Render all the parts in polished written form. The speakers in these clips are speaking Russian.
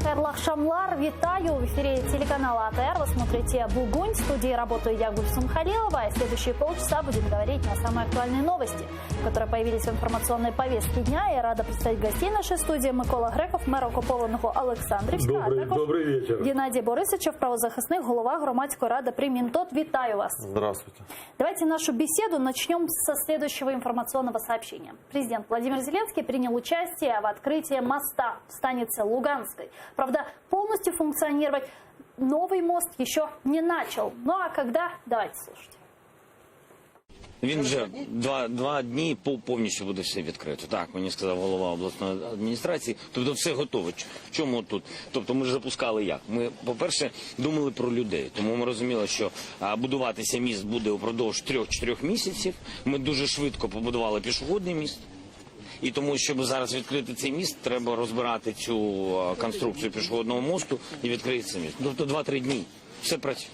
Хайрлах Шамлар, витаю! В эфире телеканала АТР. Вы смотрите «Бугунь». В студии работаю я, Гульсум Халилова. И следующие полчаса будем говорить на самые актуальные новости, которые появились в информационной повестке дня. Я рада представить гостей нашей студии. Микола Греков, мер окупованого Олександрівська. Добрый вечер. Геннадій Борисович, правозахисник, голова громадської ради при Мінтот. Витаю вас. Здравствуйте. Давайте нашу беседу начнем со следующего информационного сообщения. Президент Владимир Зеленский принял участие в открытии моста в станице Луганской. Правда, полностью функционировать новый мост еще не начал. Ну а когда? Давайте слушать. Він вже два дні повністю буде все відкрито. Так, мені сказав голова обласної адміністрації. Тобто все готове. Чому тут? Тобто ми ж запускали як? Ми, по-перше, думали про людей. Тому ми розуміли, що будуватися міст буде упродовж 3-4 місяців. Ми дуже швидко побудували пішохідний міст. І тому, щоб зараз відкрити цей міст, треба розбирати цю конструкцію пішохідного мосту і відкрити цей міст. Тобто 2-3 дні. Все працює.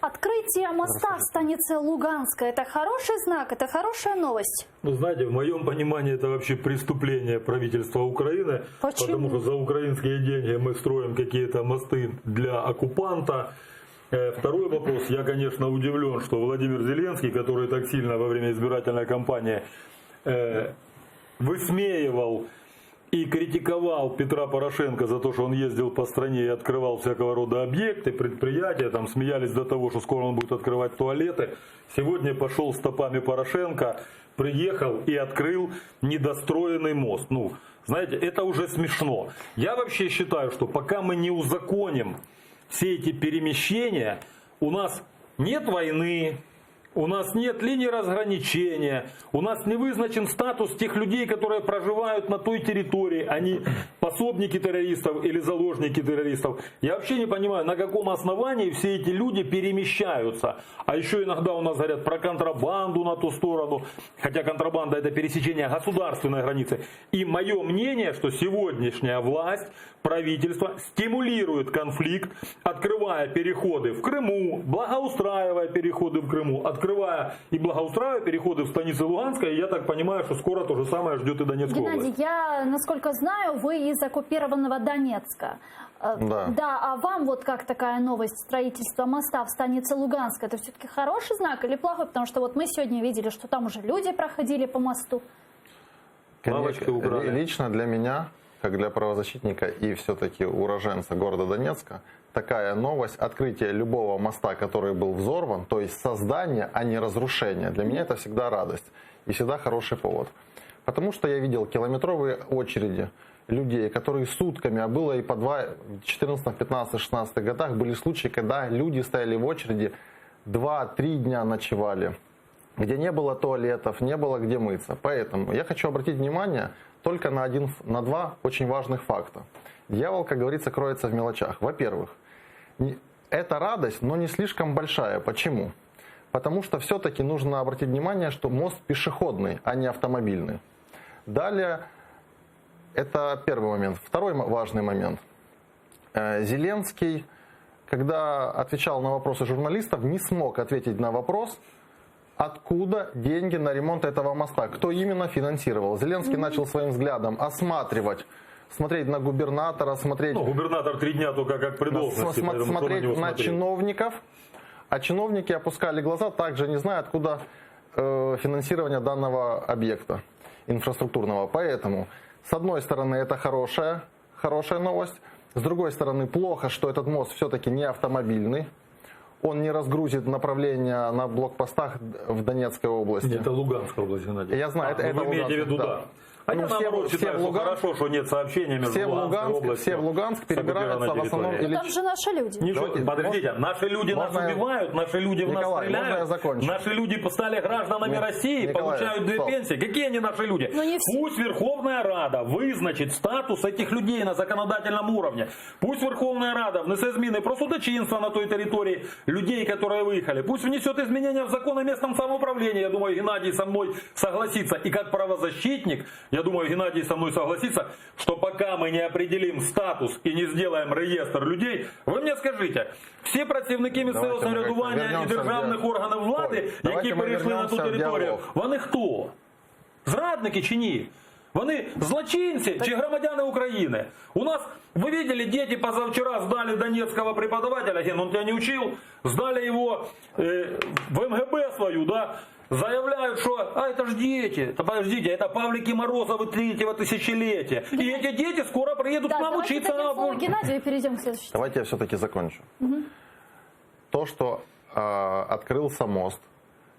Открытие моста в станице Луганская – это хороший знак, это хорошая новость? Ну, знаете, в моем понимании это вообще преступление правительства Украины. Почему? Потому что за украинские деньги мы строим какие-то мосты для оккупанта. Второй вопрос. Я, конечно, удивлен, что Владимир Зеленский, который так сильно во время избирательной кампании высмеивал и критиковал Петра Порошенко за то, что он ездил по стране и открывал всякого рода объекты, предприятия, там смеялись до того, что скоро он будет открывать туалеты. Сегодня пошел стопами Порошенко, приехал и открыл недостроенный мост. Ну, знаете, это уже смешно. Я вообще считаю, что пока мы не узаконим все эти перемещения, у нас нет войны, у нас нет линии разграничения, у нас не вызначен статус тех людей, которые проживают на той территории, они пособники террористов или заложники террористов. Я вообще не понимаю, на каком основании все эти люди перемещаются. А еще иногда у нас говорят про контрабанду на ту сторону, хотя контрабанда — это пересечение государственной границы. И мое мнение, что сегодняшняя власть, правительство стимулирует конфликт, открывая переходы в Крыму, благоустраивая переходы в Крыму, открывая и благоустраивая переходы в станице Луганской. И я так понимаю, что скоро то же самое ждет и Донецкая область. Геннадий, я, насколько знаю, вы из оккупированного Донецка. Да. Да, а вам вот как такая новость строительства моста в станице Луганской, это все-таки хороший знак или плохой? Потому что вот мы сегодня видели, что там уже люди проходили по мосту. Конечно, лично для меня, как для правозащитника и все-таки уроженца города Донецка, такая новость, открытие любого моста, который был взорван, то есть создание, а не разрушение, для меня это всегда радость и всегда хороший повод. Потому что я видел километровые очереди людей, которые сутками, а было и по 2, в 14, 15, 16 годах были случаи, когда люди стояли в очереди 2-3 дня ночевали, где не было туалетов, не было где мыться. Поэтому я хочу обратить внимание только на два очень важных факта. Дьявол, как говорится, кроется в мелочах. Во-первых, это радость, но не слишком большая. Почему? Потому что все-таки нужно обратить внимание, что мост пешеходный, а не автомобильный. Далее, это первый момент. Второй важный момент. Зеленский, когда отвечал на вопросы журналистов, не смог ответить на вопрос, откуда деньги на ремонт этого моста, кто именно финансировал. Зеленский начал своим взглядом смотреть на губернатора, смотреть... Ну, губернатор 3 дня только как при должности. Смотреть на чиновников, а чиновники опускали глаза, также не зная, откуда финансирование данного объекта инфраструктурного. Поэтому, с одной стороны, это хорошая новость, с другой стороны, плохо, что этот мост все-таки не автомобильный. Он не разгрузит направление на блокпостах в Донецкой области. Нет, это Луганская область, Геннадий. Я знаю, это вы имеете в виду, да. А я наоборот считаю, что хорошо, что нет сообщения между Луганской областью. Все в Луганск перебираются в основном... Там же наши люди. Подождите, наши люди нас убивают, наши люди в нас стреляют, наши люди стали гражданами России, получают 2 пенсии. Какие они наши люди? Пусть Верховная Рада вызначит статус этих людей на законодательном уровне. Пусть Верховная Рада внесе зміни про судочинство на той территории людей, которые выехали. Пусть внесет изменения в закон о местном самоуправлении. Я думаю, Геннадий со мной согласится. И как правозащитник, я думаю, Геннадий со мной согласится, что пока мы не определим статус и не сделаем реестр людей, вы мне скажите, все працівники місцевого самоврядування і державних органів влади, які перейшли на ту територію, вони хто? Зрадники чи ні? Вони злочинці чи громадяни України? У нас, вы видели, дети позавчера сдали донецкого преподавателя, он тебя не учил, сдали его в МГБ свою, да, заявляют, что это ж дети, подождите, это Павлики Морозовы 3-го тысячелетия. И эти дети скоро приедут к нам учиться. Геннадию, и перейдем к следующему. Давайте я все-таки закончу. То, что открылся мост,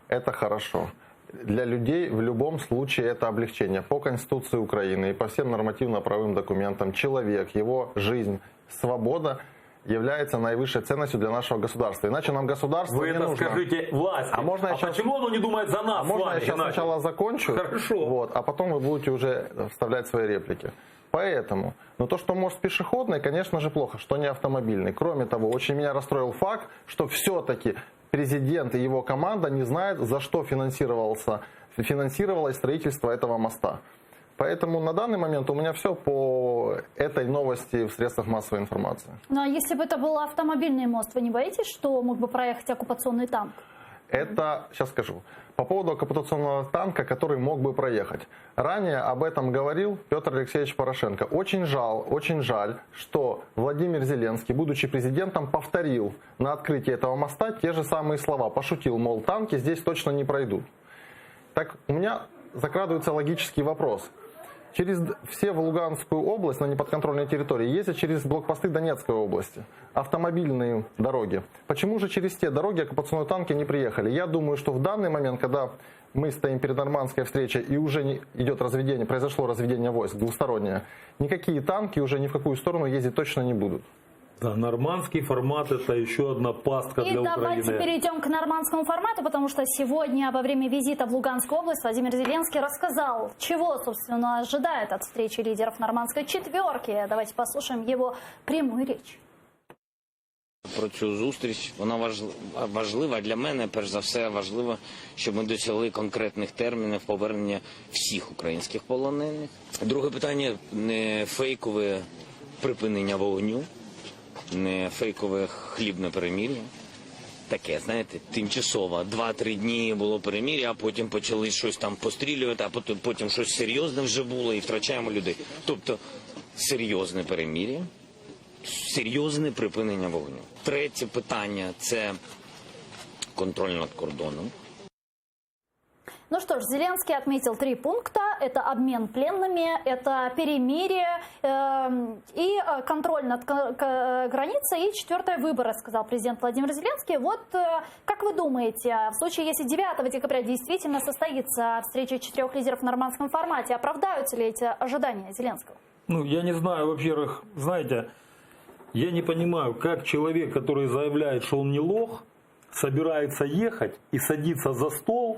это хорошо. Для людей в любом случае это облегчение. По Конституции Украины и по всем нормативно-правовым документам человек, его жизнь, свобода является наивысшей ценностью для нашего государства. Иначе нам государство Вы не это нужно. Скажите власти. Почему оно не думает за нас? Можно я сейчас сначала закончу? Хорошо. Вот, а потом вы будете уже вставлять свои реплики. Поэтому, то, что мост пешеходный, конечно же, плохо, что не автомобильный. Кроме того, очень меня расстроил факт, что все-таки президент и его команда не знают, за что финансировалось строительство этого моста. Поэтому на данный момент у меня все по этой новости в средствах массовой информации. Ну а если бы это был автомобильный мост, вы не боитесь, что мог бы проехать оккупационный танк? Это, сейчас скажу, по поводу оккупационного танка, который мог бы проехать. Ранее об этом говорил Петр Алексеевич Порошенко. Очень жаль, что Владимир Зеленский, будучи президентом, повторил на открытии этого моста те же самые слова. Пошутил, мол, танки здесь точно не пройдут. Так у меня закрадывается логический вопрос. Через все в Луганскую область, на неподконтрольной территории, ездят через блокпосты Донецкой области, автомобильные дороги. Почему же через те дороги оккупационные танки не приехали? Я думаю, что в данный момент, когда мы стоим перед нормандской встречей и уже идет разведение, произошло разведение войск двустороннее, никакие танки уже ни в какую сторону ездить точно не будут. Да, нормандский формат — это еще одна пастка для Украины. И давайте перейдем к нормандскому формату, потому что сегодня во время визита в Луганскую область Владимир Зеленский рассказал, чего, собственно, ожидает от встречи лидеров нормандской четверки. Давайте послушаем его прямую речь. Про цю зустріч, вона важлива для мене, перш за все, важливо, щоб ми досягли конкретних термінів повернення всіх українських полонених. Друге питання – не фейкове припинення вогню, не фейкове хлібне перемир'я. Таке, знаєте, тимчасово. 2-3 дні було перемир'я, а потім почали щось там пострілювати, а потім щось серйозне вже було і втрачаємо людей. Тобто серйозне перемир'я, серйозне припинення вогню. Третє питання – це контроль над кордоном. Ну что ж, Зеленский отметил 3 пункта. Это обмен пленными, это перемирие и контроль над границей. И 4-е выборы, сказал президент Владимир Зеленский. Вот как вы думаете, в случае, если 9 декабря действительно состоится встреча 4 лидеров в нормандском формате, оправдаются ли эти ожидания Зеленского? Я не знаю, во-первых, знаете, я не понимаю, как человек, который заявляет, что он не лох, собирается ехать и садиться за стол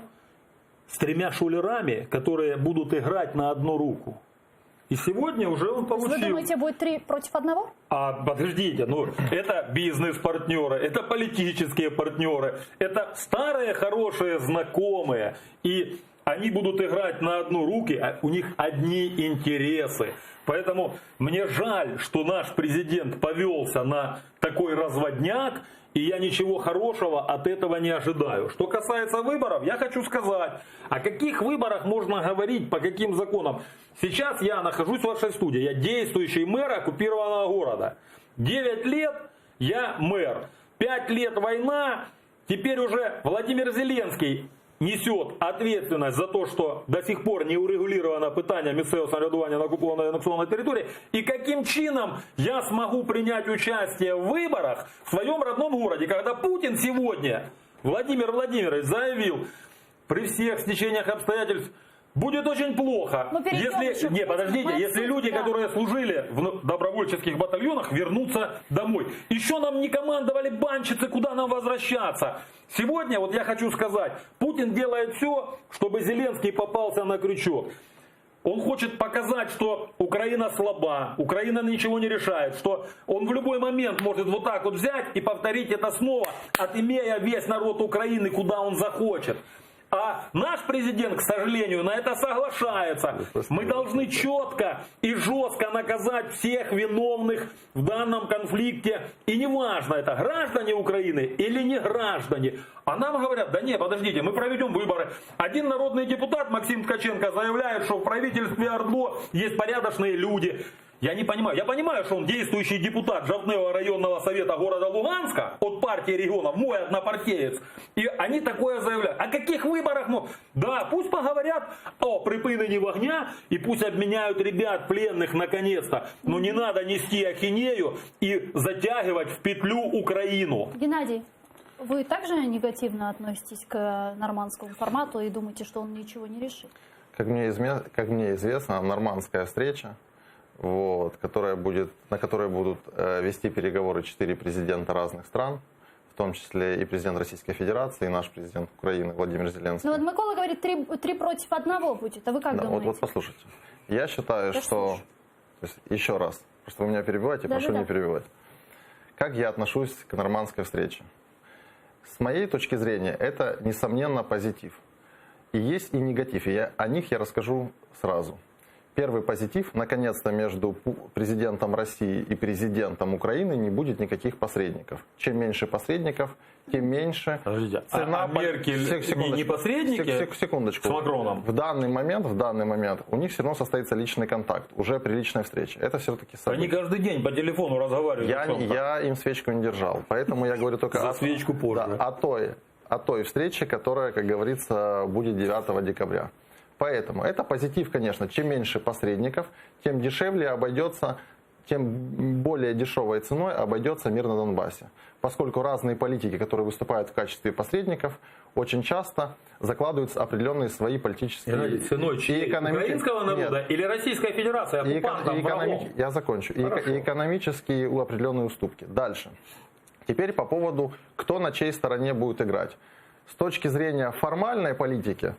с 3 шулерами, которые будут играть на одну руку. И сегодня уже он получил. Вы думаете, будет 3 против 1? А подождите, это бизнес-партнеры, это политические партнеры, это старые хорошие знакомые. И они будут играть на одну руку, а у них одни интересы. Поэтому мне жаль, что наш президент повелся на такой разводняк, и я ничего хорошего от этого не ожидаю. Что касается выборов, я хочу сказать, о каких выборах можно говорить, по каким законам. Сейчас я нахожусь в вашей студии, я действующий мэр оккупированного города. 9 лет я мэр, 5 лет война, теперь уже Владимир Зеленский несет ответственность за то, что до сих пор не урегулировано питання місцевого самоврядування на оккупованной аннексионной территории. И каким чином я смогу принять участие в выборах в своем родном городе, когда Путин сегодня, Владимир Владимирович, заявил, при всех стечениях обстоятельств будет очень плохо, если люди, которые служили в добровольческих батальонах, вернутся домой. Еще нам не командовали банщицы, куда нам возвращаться. Сегодня, я хочу сказать, Путин делает все, чтобы Зеленский попался на крючок. Он хочет показать, что Украина слаба, Украина ничего не решает, что он в любой момент может вот так вот взять и повторить это снова, отымея весь народ Украины, куда он захочет. А наш президент, к сожалению, на это соглашается. Мы должны четко и жестко наказать всех виновных в данном конфликте. И неважно, это граждане Украины или не граждане. А нам говорят, да не, подождите, мы проведем выборы. Один народный депутат, Максим Ткаченко, заявляет, что в правительстве ОРДЛО есть порядочные люди. Я не понимаю. Я понимаю, что он действующий депутат Жовтневого районного совета города Луганска от партии регионов, мой однопартиец. И они такое заявляют. О каких выборах? Да, пусть поговорят о припинении огня и пусть обменяют ребят пленных наконец-то. Но не надо нести ахинею и затягивать в петлю Украину. Геннадий, вы также негативно относитесь к нормандскому формату и думаете, что он ничего не решит? Как мне известно, нормандская встреча, на которой будут вести переговоры 4 президента разных стран, в том числе и президент Российской Федерации, и наш президент Украины Владимир Зеленский. Ну вот Микола говорит, 3 против 1 будет, а вы как думаете? Вот послушайте. Я считаю, что... То есть, еще раз, просто вы меня перебиваете, прошу не перебивать. Как я отношусь к нормандской встрече? С моей точки зрения, это, несомненно, позитив. И есть и негатив, и о них я расскажу сразу. Первый позитив, наконец-то между президентом России и президентом Украины не будет никаких посредников. Чем меньше посредников, тем меньше цена... Меркель не посредники? Секундочку. С Макроном? В данный момент у них все равно состоится личный контакт, уже при личной встрече. Это все-таки событие. Они каждый день по телефону разговаривают. Я им свечку не держал, поэтому я говорю только за свечку позже. О той встрече, которая, как говорится, будет 9 декабря. Поэтому это позитив, конечно. Чем меньше посредников, тем дешевле обойдется, тем более дешевой ценой обойдется мир на Донбассе. Поскольку разные политики, которые выступают в качестве посредников, очень часто закладываются определенные свои политические... Ценой украинского народа или Российской Федерации, оккупантом, врагом? Я закончу. И экономические определенные уступки. Дальше. Теперь по поводу, кто на чьей стороне будет играть. С точки зрения формальной политики,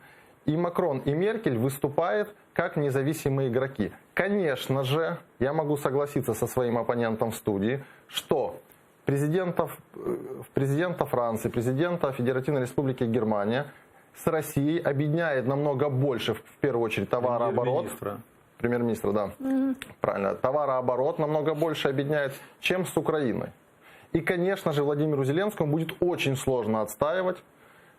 и Макрон, и Меркель выступают как независимые игроки. Конечно же, я могу согласиться со своим оппонентом в студии, что президента Франции, президента Федеративной Республики Германия с Россией объединяет намного больше, в первую очередь, товарооборот. Премьер-министра, да. Правильно. Товарооборот намного больше объединяет, чем с Украиной. И, конечно же, Владимиру Зеленскому будет очень сложно отстаивать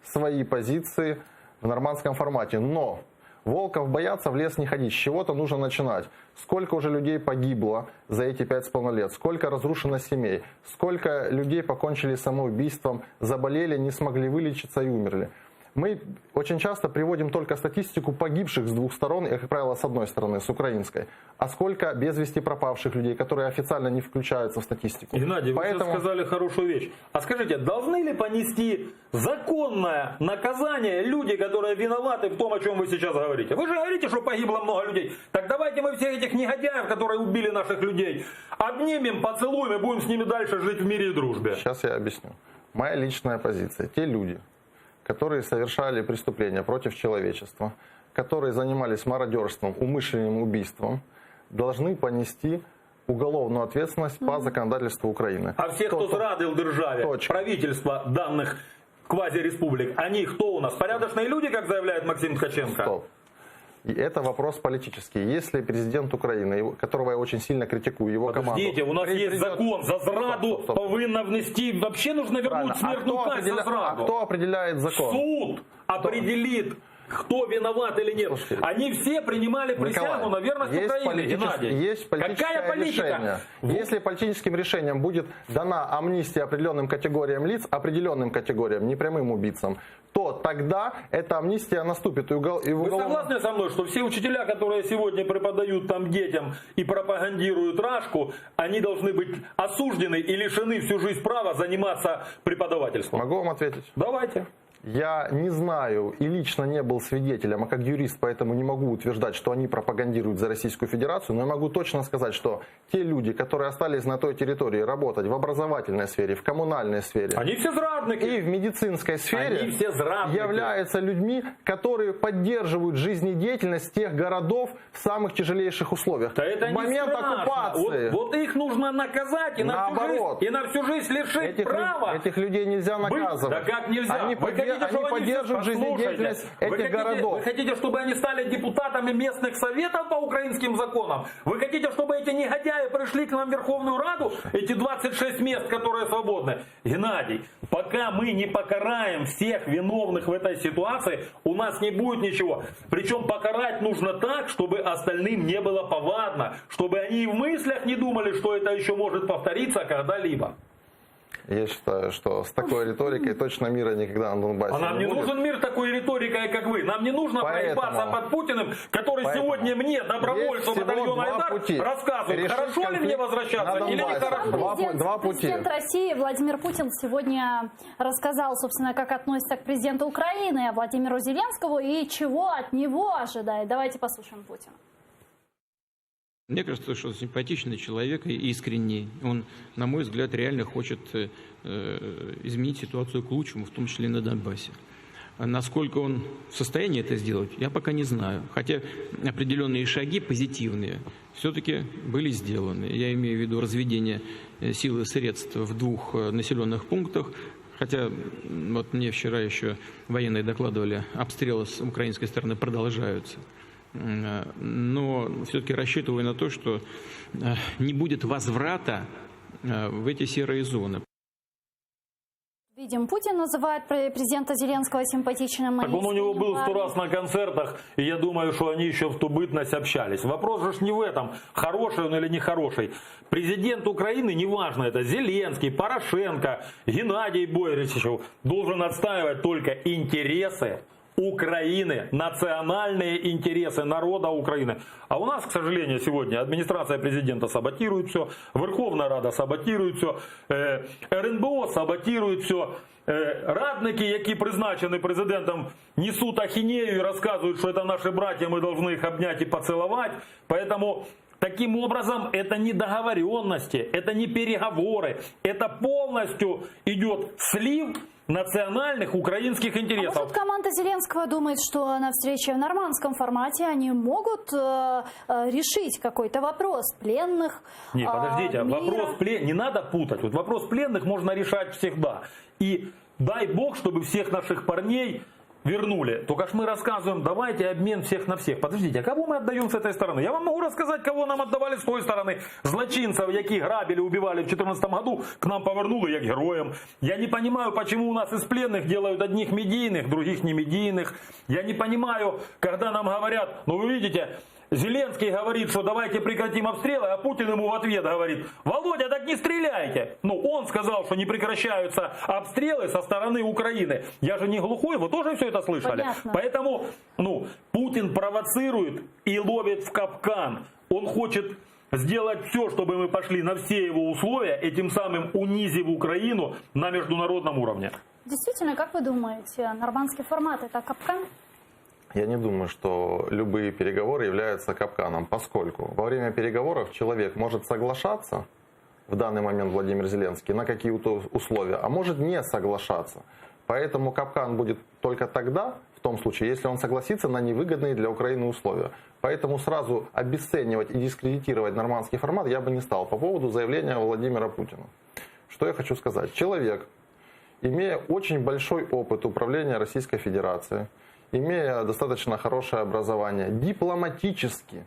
свои позиции в нормандском формате. Но волков боятся, в лес не ходить. С чего-то нужно начинать. Сколько уже людей погибло за эти 5,5 лет? Сколько разрушено семей? Сколько людей покончили самоубийством, заболели, не смогли вылечиться и умерли? Мы очень часто приводим только статистику погибших с двух сторон, и, как правило, с одной стороны, с украинской. А сколько без вести пропавших людей, которые официально не включаются в статистику. Геннадий, вы сейчас сказали хорошую вещь. А скажите, должны ли понести законное наказание люди, которые виноваты в том, о чем вы сейчас говорите? Вы же говорите, что погибло много людей. Так давайте мы всех этих негодяев, которые убили наших людей, обнимем, поцелуем и будем с ними дальше жить в мире и дружбе. Сейчас я объясню. Моя личная позиция. Те люди, которые совершали преступления против человечества, которые занимались мародерством, умышленным убийством, должны понести уголовную ответственность по законодательству Украины. А все, кто зрадил державе, правительство данных квазиреспублик, они кто у нас? Порядочные люди, как заявляет Максим Ткаченко? Стоп. И это вопрос политический. Если президент Украины, которого я очень сильно критикую, его команду... Подождите, у нас есть закон, за зраду повинно внести, вообще нужно вернуть смертную казнь за зраду. А кто определяет закон? Суд определит, кто виноват или нет. Слушайте, они все принимали присягу на верность Украине, Геннадий. Есть политическое решение. Если политическим решением будет дана амнистия определенным категориям лиц, определенным категориям, непрямым убийцам, то тогда эта амнистия наступит. Вы согласны со мной, что все учителя, которые сегодня преподают там детям и пропагандируют рашку, они должны быть осуждены и лишены всю жизнь права заниматься преподавательством? Могу вам ответить? Давайте. Я не знаю и лично не был свидетелем, а как юрист поэтому не могу утверждать, что они пропагандируют за Российскую Федерацию, но я могу точно сказать, что те люди, которые остались на той территории работать в образовательной сфере, в коммунальной сфере, они все зрадники. И в медицинской сфере, они все являются людьми, которые поддерживают жизнедеятельность тех городов в самых тяжелейших условиях. Да это в момент оккупации. Вот их нужно наказать и на всю жизнь лишить права. Этих людей нельзя наказывать. Да как нельзя? Они поддерживают жизнедеятельность этих городов. Вы хотите, чтобы они стали депутатами местных советов по украинским законам? Вы хотите, чтобы эти негодяи пришли к нам в Верховную Раду? Эти 26 мест, которые свободны? Геннадий, пока мы не покараем всех виновных в этой ситуации, у нас не будет ничего. Причем покарать нужно так, чтобы остальным не было повадно, чтобы они и в мыслях не думали, что это еще может повториться когда-либо. Я считаю, что с такой риторикой точно мира никогда на Донбассе не будет. А нам не нужен мир такой риторикой, как вы. Нам не нужно проебаться под Путиным, который сегодня мне, добровольцу батальона Айдар, рассказывает, хорошо ли мне возвращаться или нехорошо. Два пути. Президент России Владимир Путин сегодня рассказал, собственно, как относится к президенту Украины Владимиру Зеленскому и чего от него ожидает. Давайте послушаем Путина. Мне кажется, что симпатичный человек и искренний. Он, на мой взгляд, реально хочет изменить ситуацию к лучшему, в том числе и на Донбассе. Насколько он в состоянии это сделать, я пока не знаю. Хотя определенные шаги позитивные все-таки были сделаны. Я имею в виду разведение сил и средств в 2 населенных пунктах. Хотя вот мне вчера еще военные докладывали, обстрелы с украинской стороны продолжаются. Но все-таки рассчитываю на то, что не будет возврата в эти серые зоны. Видим, Путин называет президента Зеленского симпатичным. Так он у него был 100 раз на концертах, и я думаю, что они еще в ту бытность общались. Вопрос же не в этом, хороший он или не хороший. Президент Украины, неважно это Зеленский, Порошенко, Геннадий Бойричев, должен отстаивать только интересы Украины, национальные интересы народа Украины. А у нас, к сожалению, сегодня администрация президента саботирует все, Верховная Рада саботирует все, РНБО саботирует все, радники, які призначені президентом, несут ахинею и рассказывают, что это наши братья, мы должны их обнять и поцеловать. Поэтому таким образом это не договоренности, это не переговоры, это полностью идет слив национальных украинских интересов. А может, команда Зеленского думает, что на встрече в нормандском формате они могут решить какой-то вопрос пленных? Не, подождите, вопрос пленных не надо путать. Вот вопрос пленных можно решать всегда. И дай бог, чтобы всех наших парней вернули. Только ж мы рассказываем, давайте обмен всех на всех. Подождите, а кого мы отдаем с этой стороны? Я вам могу рассказать, кого нам отдавали с той стороны. Злочинцев, які грабили, убивали в 2014 году, к нам повернули як героям. Я не понимаю, почему у нас из пленных делают одних медийных, других не медийных. Я не понимаю, когда нам говорят, ну вы видите, Зеленский говорит, что давайте прекратим обстрелы, а Путин ему в ответ говорит, Володя, так не стреляйте. Ну, он сказал, что не прекращаются обстрелы со стороны Украины. Я же не глухой, вы тоже все это слышали? Понятно. Поэтому, Путин провоцирует и ловит в капкан. Он хочет сделать все, чтобы мы пошли на все его условия, и тем самым унизив Украину на международном уровне. Действительно, как вы думаете, нормандский формат – это капкан? Я не думаю, что любые переговоры являются капканом, поскольку во время переговоров человек может соглашаться, в данный момент Владимир Зеленский, на какие-то условия, а может не соглашаться. Поэтому капкан будет только тогда, в том случае, если он согласится на невыгодные для Украины условия. Поэтому сразу обесценивать и дискредитировать нормандский формат я бы не стал по поводу заявления Владимира Путина. Что я хочу сказать? Человек, имея очень большой опыт управления Российской Федерацией, имея достаточно хорошее образование, дипломатически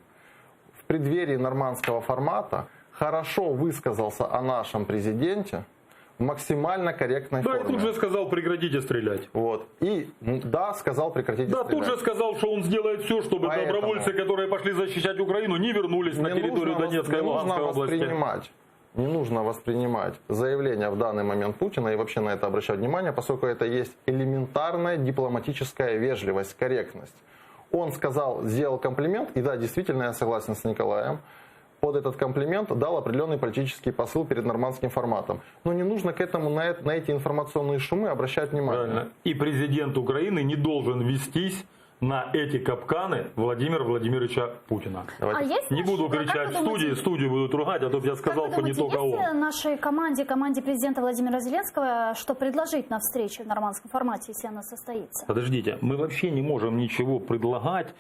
в преддверии нормандского формата хорошо высказался о нашем президенте в максимально корректной форме. Да, и тут же сказал, прекратите стрелять. Вот. И да, сказал, прекратите стрелять. Да, тут же сказал, что он сделает все, чтобы добровольцы, которые пошли защищать Украину, не вернулись на территорию Донецкой и Луганской области. Не нужно воспринимать заявление в данный момент Путина и вообще на это обращать внимание, поскольку это есть элементарная дипломатическая вежливость, корректность. Он сказал, сделал комплимент, и да, действительно, я согласен с Николаем, под этот комплимент дал определенный политический посыл перед нормандским форматом. Но не нужно к этому, на эти информационные шумы обращать внимание. Правильно. И президент Украины не должен вестись на эти капканы Владимира Владимировича Путина. Не буду кричать в студии будут ругать, а то я сказал, что не только он. Есть нашей команде президента Владимира Зеленского, что предложить на встрече в нормандском формате, если она состоится? Подождите, мы вообще не можем ничего предлагать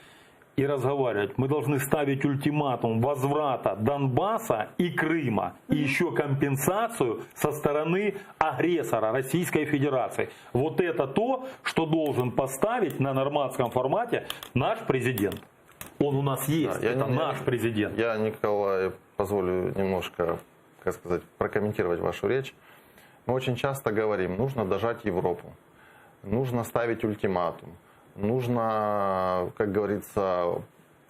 и разговаривать. Мы должны ставить ультиматум возврата Донбасса и Крыма. И еще компенсацию со стороны агрессора Российской Федерации. Вот это то, что должен поставить на нормандском формате наш президент. Он у нас есть, да, это наш президент. Я, Николай, позволю немножко, как сказать, прокомментировать вашу речь. Мы очень часто говорим, нужно дожать Европу, нужно ставить ультиматум, нужно, как говорится,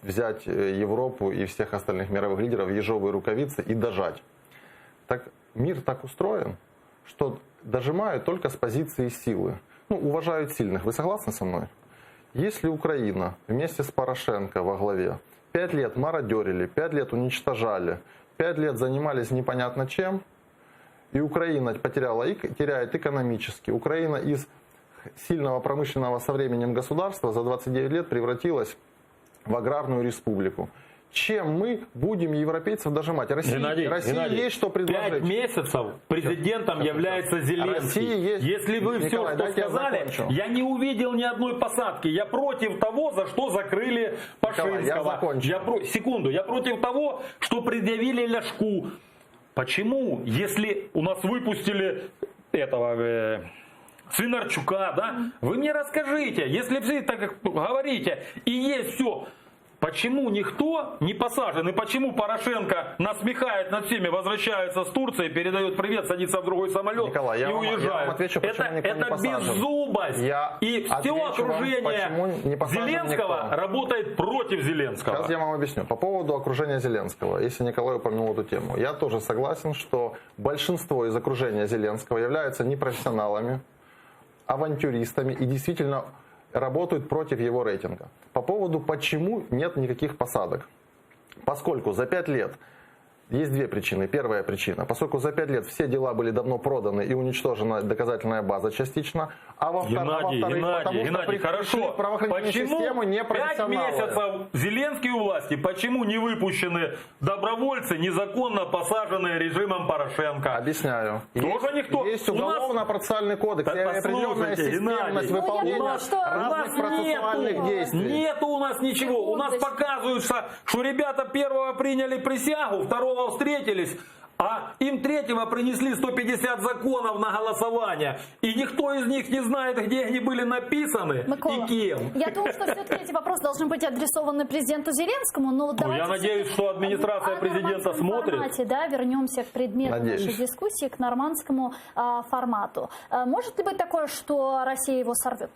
взять Европу и всех остальных мировых лидеров в ежовые рукавицы и дожать. Так мир так устроен, что дожимают только с позиции силы. Ну, уважают сильных. Вы согласны со мной? Если Украина вместе с Порошенко во главе 5 лет мародерили, 5 лет уничтожали, 5 лет занимались непонятно чем, и Украина потеряла и теряет экономически, Украина из сильного промышленного со временем государства за 29 лет превратилась в аграрную республику. Чем мы будем европейцев дожимать? России есть что предложить. 5 месяцев президентом является Зеленский. Если вы Николай, все, что сказали, я не увидел ни одной посадки. Я против того, за что закрыли Пашинского. Я против того, что предъявили Ляшку. Почему, если у нас выпустили этого Свинарчука, да? Вы мне расскажите, если вы так говорите и есть все. Почему никто не посажен? И почему Порошенко насмехает над всеми, возвращается с Турции, передает привет, садится в другой самолет, Николай, и уезжает? Я вам отвечу, это беззубость. И все окружение Зеленского работает против Зеленского. Сейчас я вам объясню. По поводу окружения Зеленского, если Николай упомянул эту тему, я тоже согласен, что большинство из окружения Зеленского являются непрофессионалами, авантюристами и действительно работают против его рейтинга. По поводу, почему нет никаких посадок. Поскольку за 5 лет есть две причины. Первая причина, поскольку за 5 лет все дела были давно проданы и уничтожена доказательная база частично. А Геннадий, хорошо. Почему 5 месяцев Зеленский у власти, почему не выпущены добровольцы, незаконно посаженные режимом Порошенко? Объясняю. Тоже никто. Есть уголовно-процессуальный кодекс, определенная системность выполнения разных процессуальных действий. Нету у нас ничего. У нас показывается, что ребята первого приняли присягу, второго встретились, а им третьего принесли 150 законов на голосование. И никто из них не знает, где они были написаны Микола, и кем. Я думаю, что все-таки эти вопросы должны быть адресованы президенту Зеленскому. Но я надеюсь, что администрация президента смотрит. Формате, да, вернемся к предмету нашей дискуссии, к нормандскому формату. Может ли быть такое, что Россия его сорвет?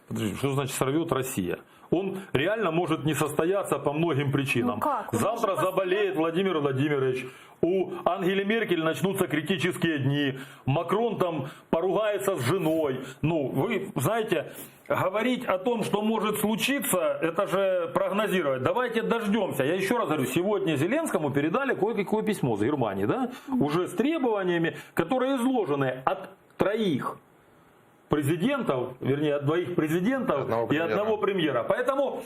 Подожди, что значит сорвет Россия? Он реально может не состояться по многим причинам. Ну как? Завтра заболеет Владимир Владимирович, у Ангели Меркель начнутся критические дни, Макрон там поругается с женой. Ну, вы знаете, говорить о том, что может случиться, это же прогнозировать. Давайте дождемся. Я еще раз говорю, сегодня Зеленскому передали кое-какое письмо с Германии, да? Уже с требованиями, которые изложены от 3 президентов, вернее, от 2 президентов и одного премьера. Поэтому,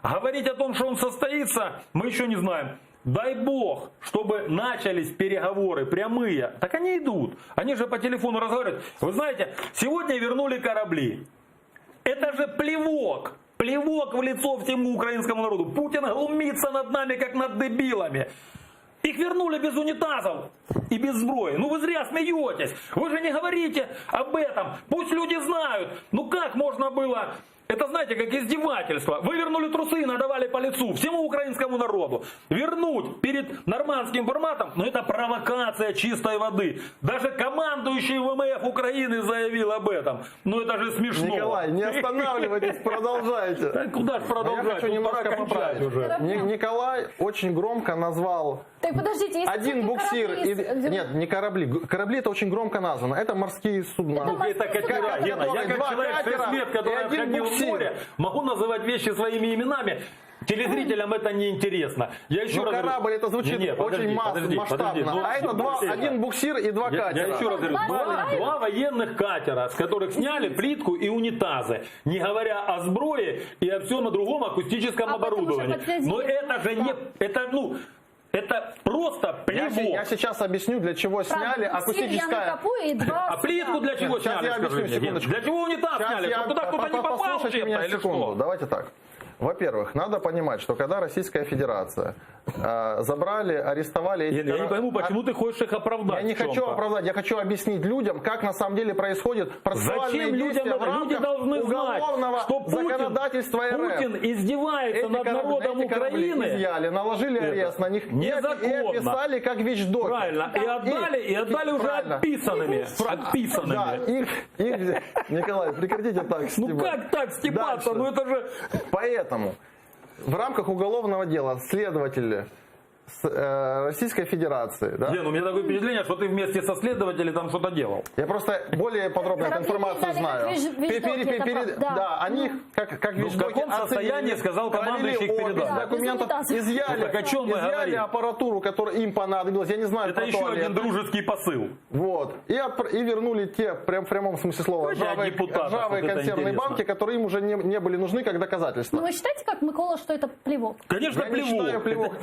говорить о том, что он состоится, мы еще не знаем. Дай бог, чтобы начались переговоры прямые. Так они идут. Они же по телефону разговаривают. Вы знаете, сегодня вернули корабли. Это же плевок. Плевок в лицо всему украинскому народу. Путин глумится над нами, как над дебилами. Их вернули без унитазов и без сброи. Ну вы зря смеетесь. Вы же не говорите об этом. Пусть люди знают. Ну как можно было... Это, знаете, как издевательство. Вы вернули трусы и надавали по лицу всему украинскому народу. Вернуть перед нормандским форматом, это провокация чистой воды. Даже командующий ВМФ Украины заявил об этом. Это же смешно. Николай, не останавливайтесь, продолжайте. Куда же продолжать? Я хочу немножко поправить уже. Николай очень громко назвал... Так подождите, если один буксир... Нет, не корабли. Корабли это очень громко названо. Это морские судна. Это катера, Гена. Я как человек 6 лет, который отходил в море, могу называть вещи своими именами. Телезрителям это не интересно. Я еще раз корабль говорю, это звучит очень масштабно. А это один буксир и 2 катера. Я еще раз говорю, 2 военных катера, с которых сняли плитку и унитазы. Не говоря о сброе и о всем другом акустическом оборудовании. Но это же не... Это просто плевок. Я сейчас объясню, для чего сняли акустическое... А плитку для чего сняли? Я объясню, секундочку. Для чего унитаз сняли? Туда кто-то не попал, послушайте меня секунду. Давайте так. Во-первых, надо понимать, что когда Российская Федерация забрали, арестовали... Я не пойму, почему ты хочешь их оправдать? Я не хочу оправдать, я хочу объяснить людям, как на самом деле происходит процессуальные действия в рамках уголовного законодательства РФ. Путин издевается над народом Украины. Изъяли, наложили арест на них и описали как вещдоки. Правильно, и отдали уже отписанными. Да, Николай, прекратите так стебать. Ну как так стебаться? Дальше. Ну это же... Поэтому в рамках уголовного дела следователи Российской Федерации. Да? У меня такое впечатление, что ты вместе со следователем там что-то делал. Я просто более подробно эту информацию знаю. Да, они как вещдоки. В каком состоянии, сказал командующий передал? Документов изъяли аппаратуру, которая им понадобилась. Я не знаю, это еще один дружеский посыл. Вот. И вернули те, в прямом смысле слова, ржавые консервные банки, которые им уже не были нужны как доказательства. Но вы считаете, как Микола, что это плевок? Конечно, плевок. Я не считаю плевок.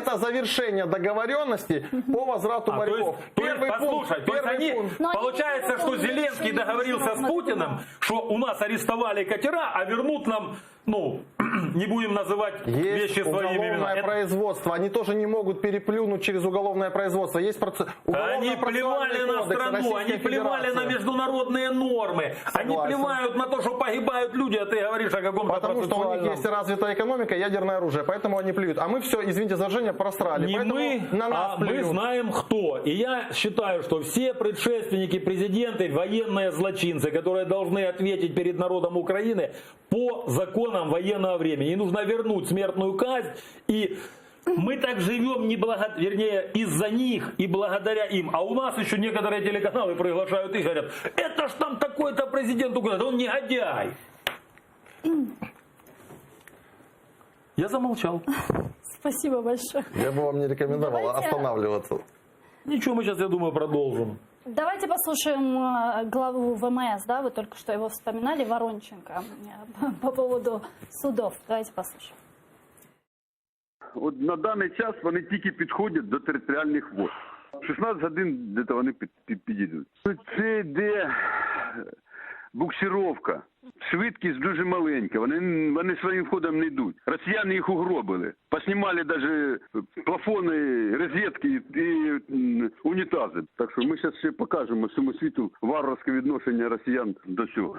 Это завершение договоренности по возврату моряков. Получается, что Зеленский договорился с Путиным, что у нас арестовали катера, а вернут нам, не будем называть вещи своими именами. Уголовное производство. Они тоже не могут переплюнуть через уголовное производство. Есть Они плевали на страну, они плевали на международные нормы. Они плевают на то, что погибают люди, а ты говоришь о каком-то процессуальном. Потому что у них есть развитая экономика, ядерное оружие, поэтому они плюют. А мы все, извините за выражение, просрали. Не мы, а мы знаем кто. И я считаю, что все предшественники президента, военные злочинцы, которые должны ответить перед народом Украины по законам военного времени. И нужно вернуть смертную казнь. И мы так живем вернее, из-за них и благодаря им. А у нас еще некоторые телеканалы приглашают и говорят, это ж там такой-то президент Украины, он негодяй. Я замолчал. Спасибо большое. Я бы вам не рекомендовал останавливаться. Ничего, мы сейчас, я думаю, продолжим. Давайте послушаем главу ВМС, да, вы только что его вспоминали, Воронченко, по поводу судов. Давайте послушаем. От на даний час вони тільки підходять до територіальних вод. 16 годин десь вони підійдуть. Це йде буксировка. Швидкість дуже маленька, вони своїм ходом не йдуть. Росіяни їх угробили. Поснімали навіть плафони, розетки і унітази. Так що ми зараз ще покажемо всьому світу варварське відношення росіян до цього.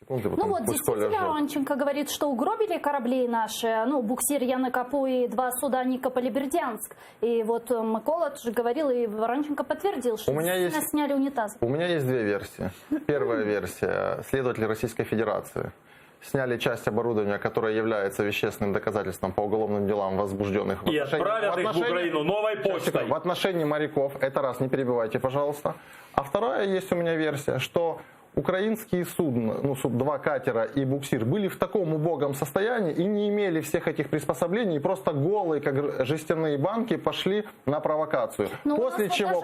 Действительно, Воронченко говорит, что угробили корабли наши, буксир Яны Капу и 2 суда Никополь-Бердянск. И вот Микола тоже говорил, и Воронченко подтвердил, что сняли унитаз. У меня есть 2 версии. Первая версия. Следователи Российской Федерации сняли часть оборудования, которое является вещественным доказательством по уголовным делам, возбужденных и отправят их в Украину новой почтой. В отношении моряков. Это раз, не перебивайте, пожалуйста. А вторая есть у меня версия, что украинские судна, 2 катера и буксир, были в таком убогом состоянии и не имели всех этих приспособлений, и просто голые, как жестяные банки, пошли на провокацию. После чего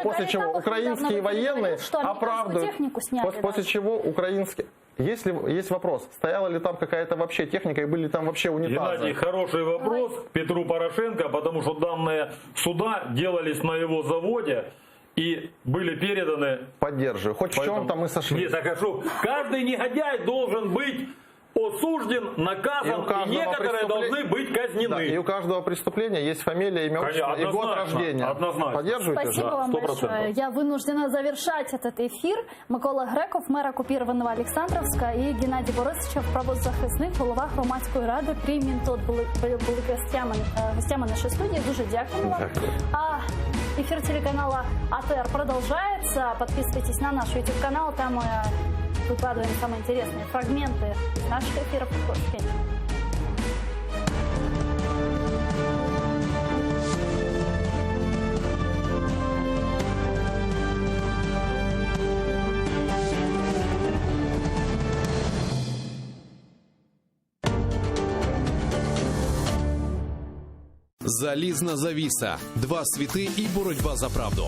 украинские военные оправдывают... После чего украинские... Есть вопрос, стояла ли там какая-то вообще техника и были там вообще унитазы? Геннадий, хороший вопрос Петру Порошенко, потому что данные суда делались на его заводе и были переданы... Поддерживаю. Хоть в чем-то мы сошлись. Нет, так что каждый негодяй должен быть осужден, наказан, и некоторые должны быть казнены. Да, и у каждого преступления есть фамилия, имя, отчество и год рождения. Однозначно. Поддерживаете? Спасибо вам большое. Я вынуждена завершать этот эфир. Микола Греков, мер окупірованого Олександрівська, і Геннадій Борисович, правозахисник, голова громадської ради при Мінтод були гостями нашої студії. Дуже дякую вам. А эфир телеканала АТР продолжается. Подписывайтесь на наш YouTube-канал, там мы выкладываем самые интересные фрагменты наших эфиров. Залізна завіса. 2 світи і боротьба за правду.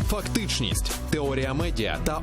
Фактичність, теорія медіа та